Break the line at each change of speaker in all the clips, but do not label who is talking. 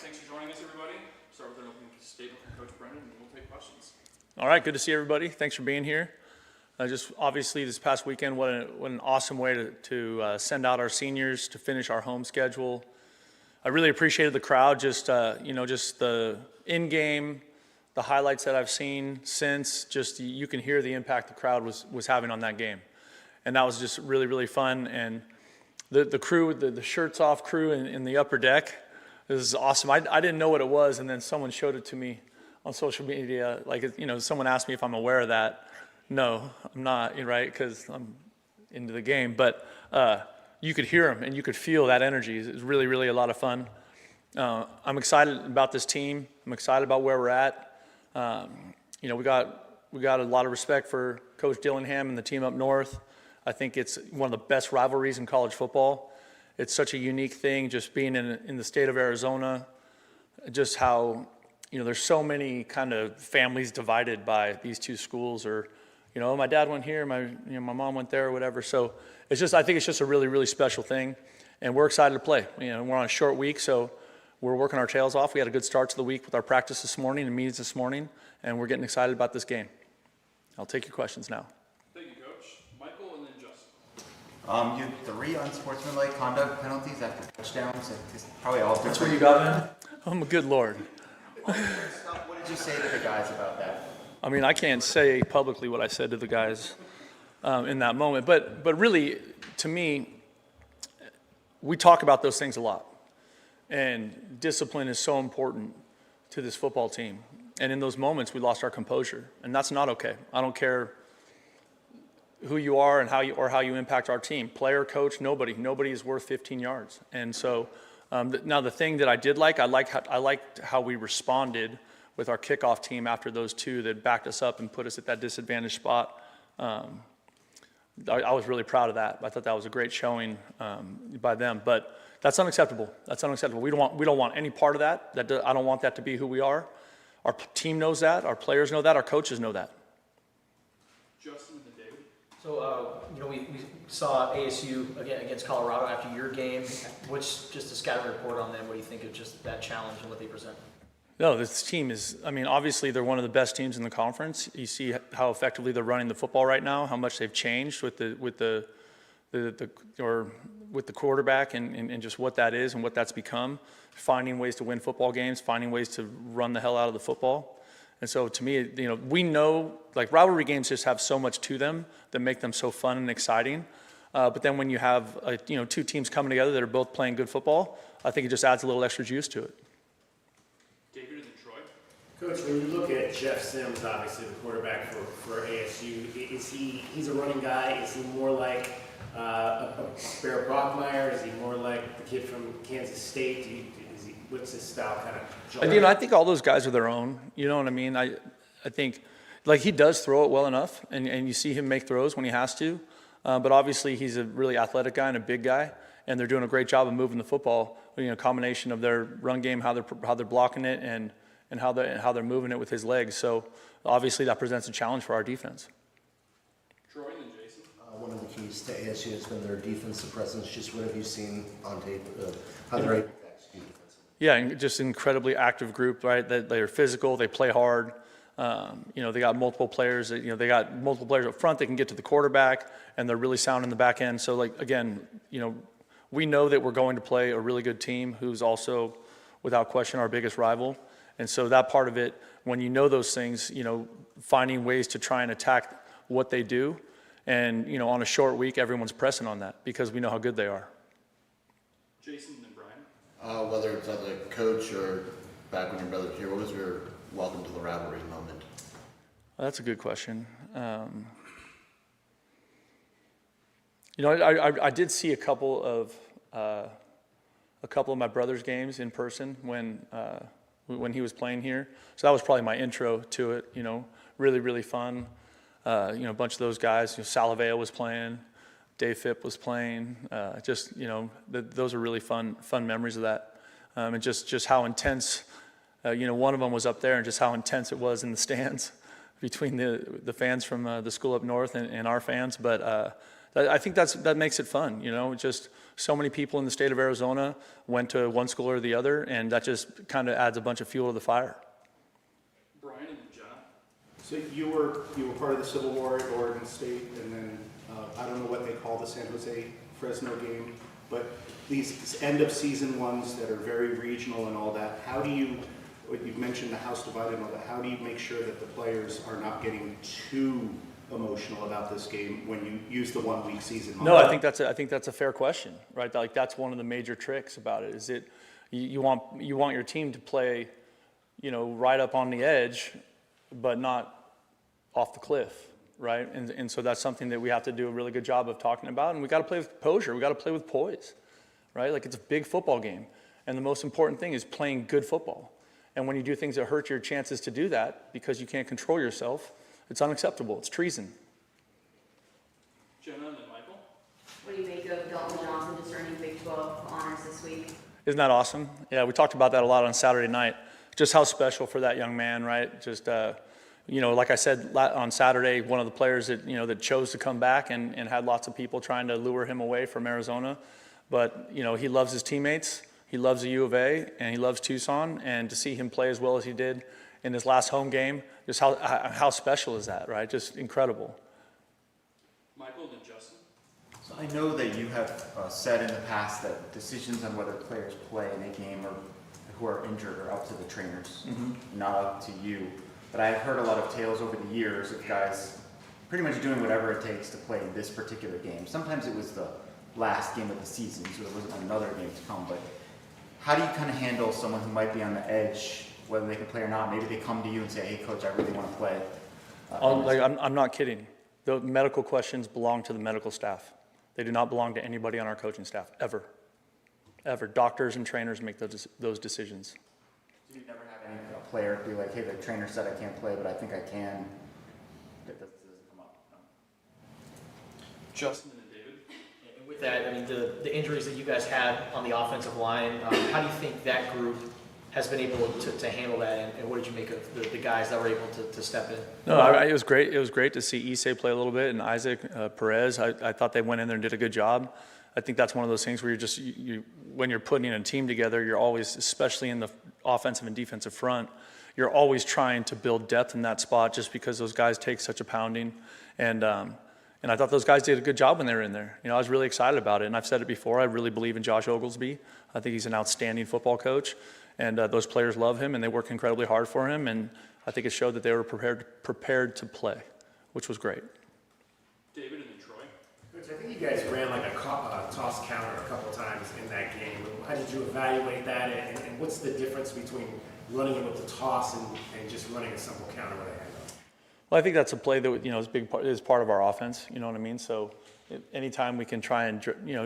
thanks for joining us, everybody. Start with an opening statement from Coach Brennan, and we'll take questions.
All right, good to see everybody. Thanks for being here. Just obviously this past weekend, what an awesome way to send out our seniors to finish our home schedule. I really appreciated the crowd, just the in-game, the highlights that I've seen since, just you can hear the impact the crowd was having on that game. And that was just really, really fun. And the crew, the shirts off crew in the upper deck, this is awesome. I didn't know what it was, and then someone showed it to me on social media. Someone asked me if I'm aware of that. No, I'm not, right, because I'm into the game. But you could hear them, and you could feel that energy. It was really, really a lot of fun. I'm excited about this team. I'm excited about where we're at. We got a lot of respect for Coach Dillingham and the team up north. I think it's one of the best rivalries in college football. It's such a unique thing, just being in the state of Arizona, just how, there's so many kind of families divided by these two schools, or, my dad went here, my mom went there, or whatever. So I think it's just a really, really special thing, and we're excited to play. We're on a short week, so we're working our tails off. We had a good start to the week with our practice this morning and meetings this morning, and we're getting excited about this game. I'll take your questions now.
Thank you, Coach. Michael and then Justin.
You had 3 unsportsmanlike conduct penalties after touchdowns. It's probably all different.
That's what you got, man? Oh, good Lord.
What did you say to the guys about that?
I can't say publicly what I said to the guys in that moment, but really, to me, we talk about those things a lot, and discipline is so important to this football team. And in those moments, we lost our composure, and that's not okay. I don't care who you are and how you impact our team. Player, coach, nobody is worth 15 yards. And so now the thing that I did like, I liked how we responded with our kickoff team after those two that backed us up and put us at that disadvantaged spot. I was really proud of that. I thought that was a great showing by them. But that's unacceptable. That's unacceptable. We don't want any part of that. I don't want that to be who we are. Our team knows that. Our players know that. Our coaches know that.
Justin and then David.
So, we saw ASU against Colorado after your game. What's just a scouting report on them? What do you think of just that challenge and what they present?
No, this team is, obviously they're one of the best teams in the conference. You see how effectively they're running the football right now, how much they've changed with the quarterback and just what that is and what that's become, finding ways to win football games, finding ways to run the hell out of the football. And so to me, we know, rivalry games just have so much to them that make them so fun and exciting. But then when you have, two teams coming together that are both playing good football, I think it just adds a little extra juice to it.
David and then Troy.
Coach, when you look at Jeff Sims, obviously the quarterback for ASU, he's a running guy? Is he more like a Bear Brockmeyer? Is he more like the kid from Kansas State? What's his style kind of?
I think all those guys are their own. You know what I mean? I think he does throw it well enough, and you see him make throws when he has to. But obviously he's a really athletic guy and a big guy, and they're doing a great job of moving the football. A combination of their run game, how they're blocking it, and how they're moving it with his legs. So obviously that presents a challenge for our defense.
Troy and then Jason.
One of the keys to ASU has been their defensive presence. Just what have you seen on tape? How they're able to execute defensively?
Yeah, and just incredibly active group, right? They're physical, they play hard. They got multiple players. They got multiple players up front that can get to the quarterback, and they're really sound in the back end. So, we know that we're going to play a really good team who's also, without question, our biggest rival. And so that part of it, when you know those things, finding ways to try and attack what they do. And, on a short week, everyone's pressing on that because we know how good they are.
Jason and then Brian.
Whether it's as a coach or back when your brother was here, what was your welcome to the rivalry moment?
Well, that's a good question. I did see a couple of my brother's games in person when he was playing here. So that was probably my intro to it. Really, really fun. A bunch of those guys. Salaveo was playing, Dave Phipp was playing. Those are really fun memories of that. And just how intense. One of them was up there, and just how intense it was in the stands between the fans from the school up north and our fans. But I think that makes it fun, just so many people in the state of Arizona went to one school or the other, and that just kind of adds a bunch of fuel to the fire.
Brian and Jenna.
So you were part of the Civil War at Oregon State, and then I don't know what they call the San Jose Fresno game, but these end of season ones that are very regional and all that, how do you, you've mentioned the house divided and all that, how do you make sure that the players are not getting too emotional about this game when you use the 1 week season?
No, I think that's a fair question, right? Like that's one of the major tricks about it. Is you want your team to play, right up on the edge, but not off the cliff, right? And so that's something that we have to do a really good job of talking about. And we got to play with composure. We got to play with poise, right? Like it's a big football game, and the most important thing is playing good football. And when you do things that hurt your chances to do that because you can't control yourself, it's unacceptable. It's treason.
Jenna and then Michael.
What do you make of Dalton Johnson just earning Big 12 honors this week?
Isn't that awesome? Yeah, we talked about that a lot on Saturday night. Just how special for that young man, right? Just, like I said on Saturday, one of the players that, that chose to come back and had lots of people trying to lure him away from Arizona. But, he loves his teammates. He loves the U of A, and he loves Tucson. And to see him play as well as he did in his last home game, just how special is that, right? Just incredible.
Michael and then Justin.
So I know that you have said in the past that decisions on whether players play in a game or who are injured are up to the trainers, not up to you. But I've heard a lot of tales over the years of guys pretty much doing whatever it takes to play in this particular game. Sometimes it was the last game of the season, so there wasn't another game to come. But how do you kind of handle someone who might be on the edge, whether they can play or not? Maybe they come to you and say, hey, coach, I really want to play.
I'm not kidding. The medical questions belong to the medical staff. They do not belong to anybody on our coaching staff, ever. Ever. Doctors and trainers make those decisions.
So you've never had any player be like, hey, the trainer said I can't play, but I think I can. That doesn't come up. No.
Justin and then David.
And with that, I mean, the injuries that you guys had on the offensive line, how do you think that group has been able to handle that, and what did you make of the guys that were able to step in?
No, it was great. It was great to see Issei play a little bit, and Isaac Perez. I thought they went in there and did a good job. I think that's one of those things where when you're putting a team together, you're always, especially in the offensive and defensive front, you're always trying to build depth in that spot just because those guys take such a pounding. And I thought those guys did a good job when they were in there. I was really excited about it, and I've said it before. I really believe in Josh Oglesby. I think he's an outstanding football coach. And those players love him, and they work incredibly hard for him. And I think it showed that they were prepared to play, which was great.
David and then Troy.
Coach, I think you guys ran like a toss counter a couple times in that game. How did you evaluate that, and what's the difference between running it with the toss and just running a simple counter with a handoff?
Well, I think that's a play that is part of our offense. You know what I mean? So anytime we can try and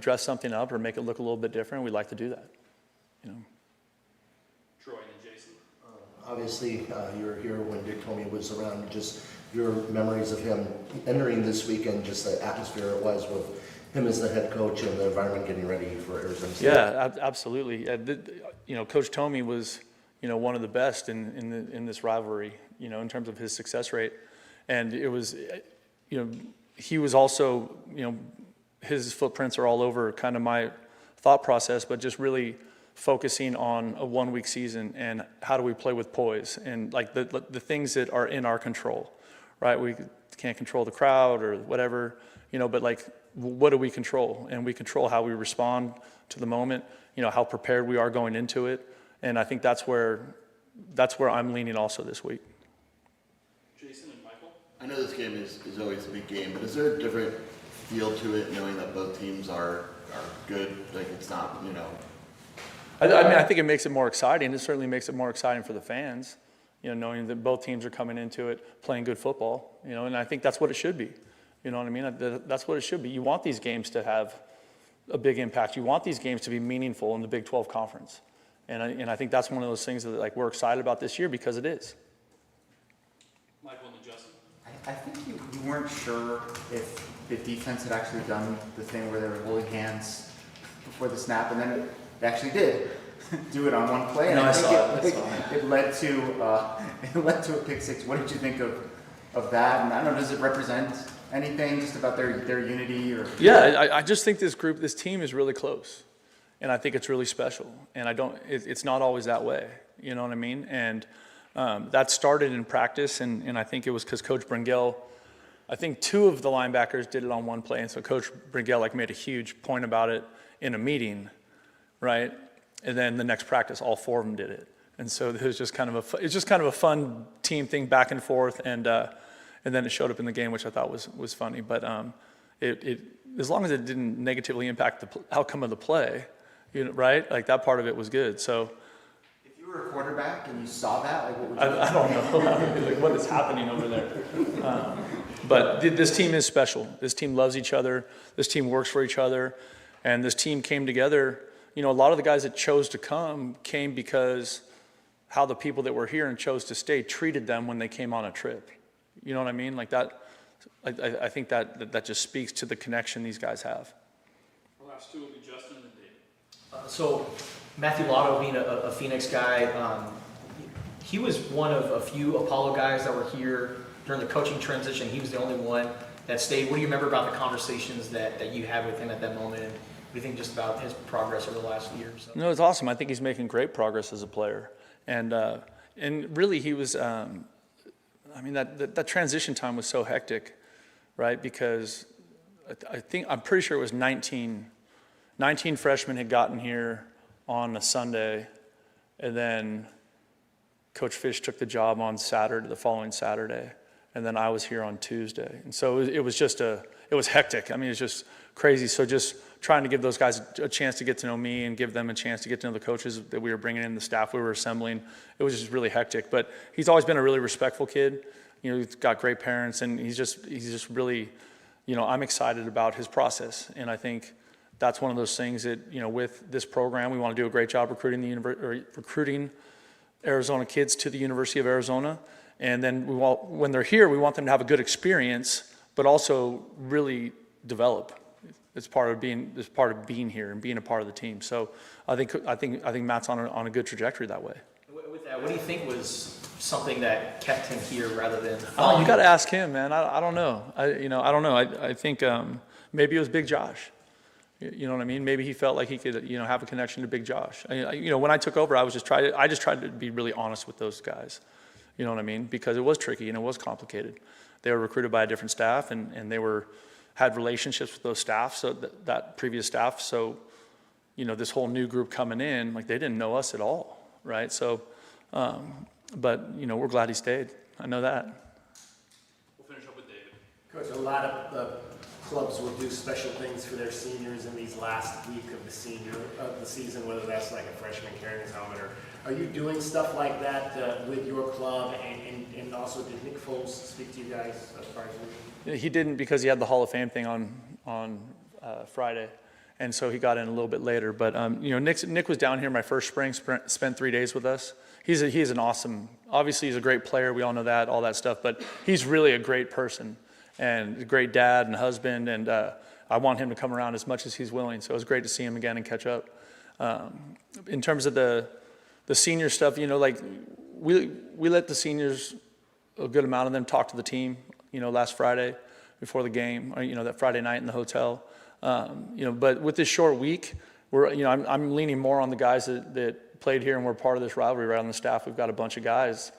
dress something up or make it look a little bit different, we'd like to do that.
Troy and then Jason.
Obviously, you were here when Dick Tomey was around. Just your memories of him entering this weekend, just the atmosphere it was with him as the head coach and the environment getting ready for Arizona State.
Yeah, absolutely. Coach Tomey was, one of the best in this rivalry, in terms of his success rate. And it was, he was also, his footprints are all over kind of my thought process, but just really focusing on a 1 week season and how do we play with poise and like the things that are in our control, right? We can't control the crowd or whatever, but like what do we control? And we control how we respond to the moment, how prepared we are going into it. And I think that's where I'm leaning also this week.
Jason and Michael.
I know this game is always a big game, but is there a different feel to it knowing that both teams are good? Like it's not,
I think it makes it more exciting. It certainly makes it more exciting for the fans, knowing that both teams are coming into it playing good football, and I think that's what it should be. You know what I mean? That's what it should be. You want these games to have a big impact. You want these games to be meaningful in the Big 12 Conference. And I think that's one of those things that we're excited about this year because it is.
Michael and then Justin.
I think you weren't sure if the defense had actually done the thing where they were holding hands before the snap, and then they actually did do it on one play. And I think it led to a pick six. What did you think of that? And I don't know, does it represent anything just about their unity or?
Yeah, I just think this team is really close, and I think it's really special. And it's not always that way. You know what I mean? And that started in practice, and I think it was because Coach Bringell, I think 2 of the linebackers did it on one play, and so Coach Bringell made a huge point about it in a meeting, right? And then the next practice, all 4 of them did it, and so it was just kind of a fun team thing back and forth, and then it showed up in the game, which I thought was funny. But it as long as it didn't negatively impact the outcome of the play, right? Like that part of it was good. So.
You were a quarterback and you saw that, like what would you
I don't know like what is happening over there. But this team is special. This team loves each other. This team works for each other. And this team came together. A lot of the guys that chose to come came because how the people that were here and chose to stay treated them when they came on a trip. You know what I mean? Like that, I think that just speaks to the connection these guys have.
Our last 2 will be Justin and David.
So Matthew Lotto being a Phoenix guy, he was one of a few Apollo guys that were here during the coaching transition. He was the only one that stayed. What do you remember about the conversations that you had with him at that moment? And what do you think just about his progress over the last year or so?
No, it's awesome. I think he's making great progress as a player. And really he was, that transition time was so hectic, right? Because I'm pretty sure it was 19 freshmen had gotten here on a Sunday, and then Coach Fish took the job on the following Saturday, and then I was here on Tuesday. And so it was hectic. I mean, it's just crazy. So just trying to give those guys a chance to get to know me and give them a chance to get to know the coaches that we were bringing in, the staff we were assembling. It was just really hectic. But he's always been a really respectful kid. He's got great parents, and he's just really, I'm excited about his process. And I think that's one of those things that, with this program, we want to do a great job recruiting Arizona kids to the University of Arizona. And then when they're here, we want them to have a good experience, but also really develop. It's part of being here and being a part of the team. So I think Matt's on a good trajectory that way.
With that, what do you think was something that kept him here rather than?
Oh, you got to ask him, man. I don't know. I don't know. I think maybe it was Big Josh. You know what I mean? Maybe he felt like he could, have a connection to Big Josh. When I took over, I just tried to be really honest with those guys. You know what I mean? Because it was tricky and it was complicated. They were recruited by a different staff, and they had relationships with those staff, so that previous staff. So, this whole new group coming in, like they didn't know us at all, right? So, but we're glad he stayed. I know that.
We'll finish up with David.
Coach, a lot of the clubs will do special things for their seniors in these last week of the season, whether that's like a freshman carrying his helmet, or are you doing stuff like that with your club? And also, did Nick Foles speak to you guys as far as
He didn't, because he had the Hall of Fame thing on Friday, and so he got in a little bit later. But Nick was down here my first spring, spent 3 days with us. He's an awesome. Obviously, he's a great player. We all know that, all that stuff. But he's really a great person and a great dad and husband. And I want him to come around as much as he's willing. So it was great to see him again and catch up. In terms of the senior stuff, like we let the seniors, a good amount of them, talk to the team. Last Friday before the game, or that Friday night in the hotel. But with this short week, I'm leaning more on the guys that played here and were part of this rivalry right on the staff. We've got a bunch of guys,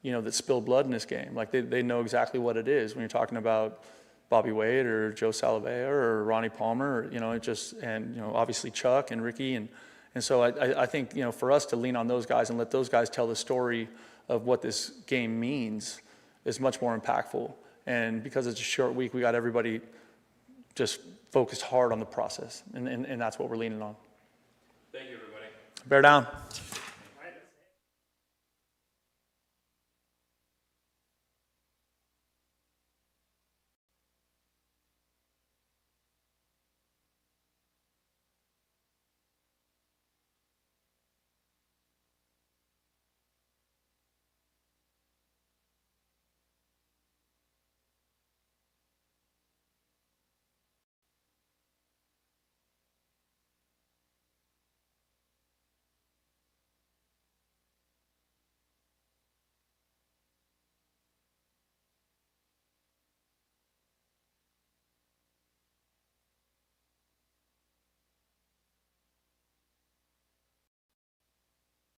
that spilled blood in this game. Like they know exactly what it is when you're talking about Bobby Wade or Joe Salavea or Ronnie Palmer, obviously Chuck and Ricky. And so I think, for us to lean on those guys and let those guys tell the story of what this game means is much more impactful. And because it's a short week, we got everybody just focused hard on the process. And that's what we're leaning on.
Thank you, everybody.
Bear down.